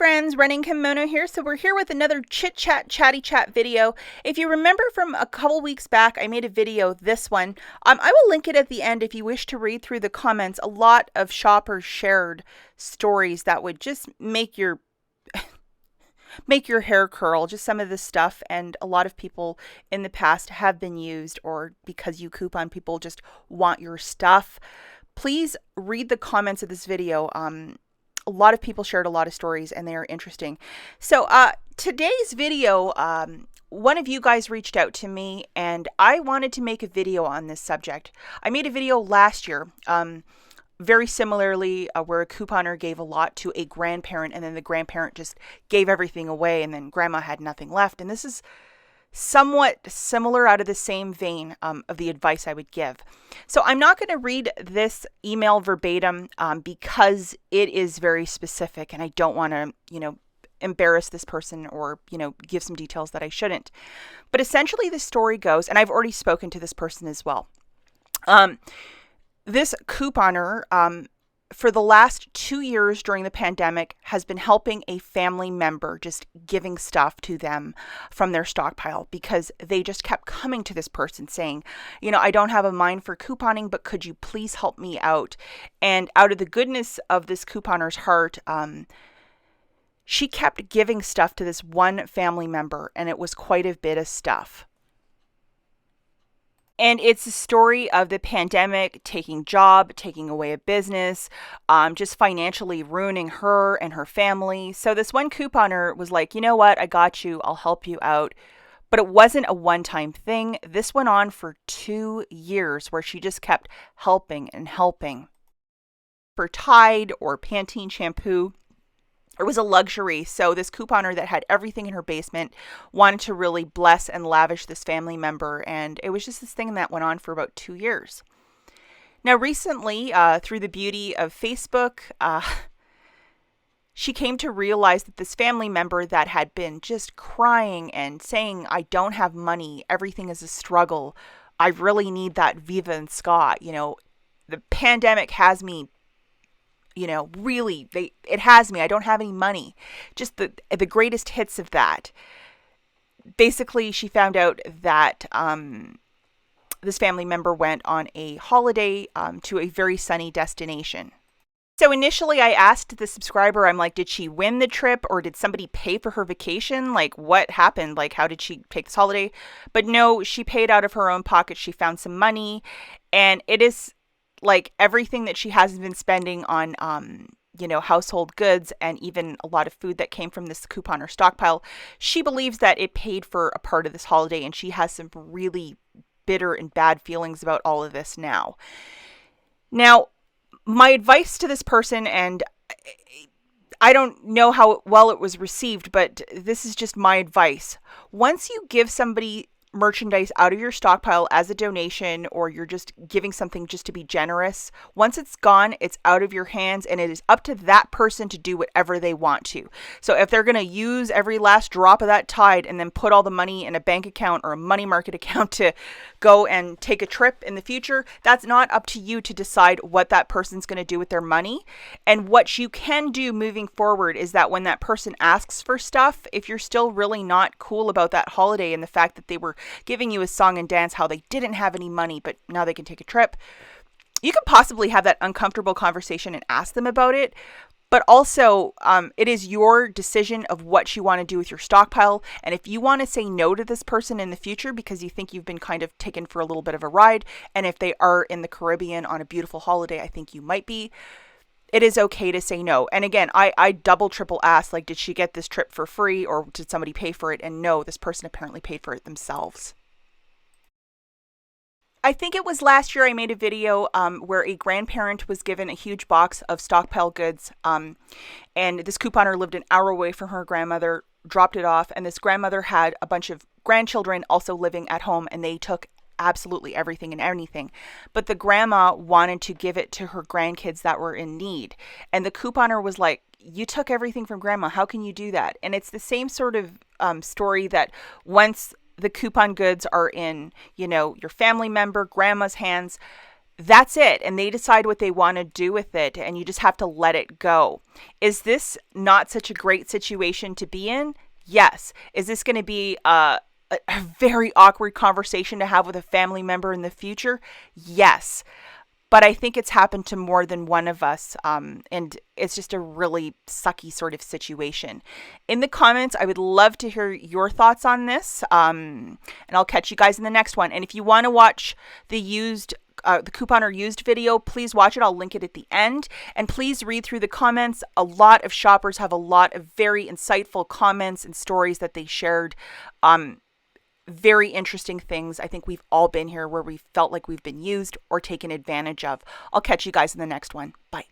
friends, Running Kimono here. So we're here with another chatty chat video. If you remember from a couple weeks back, I made a video, this one. I will link it at the end if you wish to read through the comments. A lot of shoppers shared stories that would just make your hair curl, just some of this stuff. And a lot of people in the past have been used, or because you coupon, people just want your stuff. Please read the comments of this video. A lot of people shared a lot of stories and they are interesting. So today's video, one of you guys reached out to me and I wanted to make a video on this subject. I made a video last year, very similarly, where a couponer gave a lot to a grandparent and then the grandparent just gave everything away and then grandma had nothing left. And this is somewhat similar, out of the same vein of the advice I would give. So I'm not going to read this email verbatim because it is very specific and I don't want to, embarrass this person or, give some details that I shouldn't. But essentially the story goes, and I've already spoken to this person as well. This couponer, for the last 2 years during the pandemic, has been helping a family member, just giving stuff to them from their stockpile because they just kept coming to this person saying, I don't have a mind for couponing, but could you please help me out? And out of the goodness of this couponer's heart, she kept giving stuff to this one family member, and it was quite a bit of stuff. And it's a story of the pandemic taking away a business, just financially ruining her and her family. So this one couponer was like, you know what, I got you, I'll help you out. But it wasn't a one-time thing. This went on for 2 years where she just kept helping and helping. For Tide or Pantene shampoo, it was a luxury. So this couponer that had everything in her basement wanted to really bless and lavish this family member. And it was just this thing that went on for about 2 years. Now, recently, through the beauty of Facebook, she came to realize that this family member that had been just crying and saying, I don't have money, everything is a struggle, I really need that Viva and Scott, the pandemic has me, it has me. I don't have any money. Just the greatest hits of that. Basically, she found out that this family member went on a holiday to a very sunny destination. So initially I asked the subscriber, I'm like, did she win the trip or did somebody pay for her vacation? Like, what happened? Like, how did she take this holiday? But no, she paid out of her own pocket. She found some money, and it is like everything that she has been spending on, household goods and even a lot of food that came from this couponer stockpile. She believes that it paid for a part of this holiday, and she has some really bitter and bad feelings about all of this now. Now, my advice to this person, and I don't know how well it was received, but this is just my advice. Once you give somebody merchandise out of your stockpile as a donation, or you're just giving something just to be generous, once it's gone, it's out of your hands, and it is up to that person to do whatever they want to. So if they're going to use every last drop of that Tide and then put all the money in a bank account or a money market account to go and take a trip in the future, that's not up to you to decide what that person's going to do with their money. And what you can do moving forward is that when that person asks for stuff, if you're still really not cool about that holiday and the fact that they were giving you a song and dance, how they didn't have any money, but now they can take a trip, you could possibly have that uncomfortable conversation and ask them about it. But also, it is your decision of what you want to do with your stockpile. And if you want to say no to this person in the future because you think you've been kind of taken for a little bit of a ride, and if they are in the Caribbean on a beautiful holiday, I think you might be, it is okay to say no. And again, I double, triple ask, like, did she get this trip for free or did somebody pay for it? And no, this person apparently paid for it themselves. I think it was last year I made a video where a grandparent was given a huge box of stockpile goods. And this couponer lived an hour away from her grandmother, dropped it off. And this grandmother had a bunch of grandchildren also living at home, and they took absolutely everything and anything. But the grandma wanted to give it to her grandkids that were in need. And the couponer was like, you took everything from grandma. How can you do that? And it's the same sort of story that once the coupon goods are in, your family member, grandma's hands, that's it. And they decide what they want to do with it, and you just have to let it go. Is this not such a great situation to be in? Yes. Is this going to be a very awkward conversation to have with a family member in the future? Yes. But I think it's happened to more than one of us, and it's just a really sucky sort of situation. In the comments, I would love to hear your thoughts on this, and I'll catch you guys in the next one. And if you want to watch the coupon or used video, please watch it. I'll link it at the end. And please read through the comments. A lot of shoppers have a lot of very insightful comments and stories that they shared. Very interesting things. I think we've all been here where we felt like we've been used or taken advantage of. I'll catch you guys in the next one. Bye.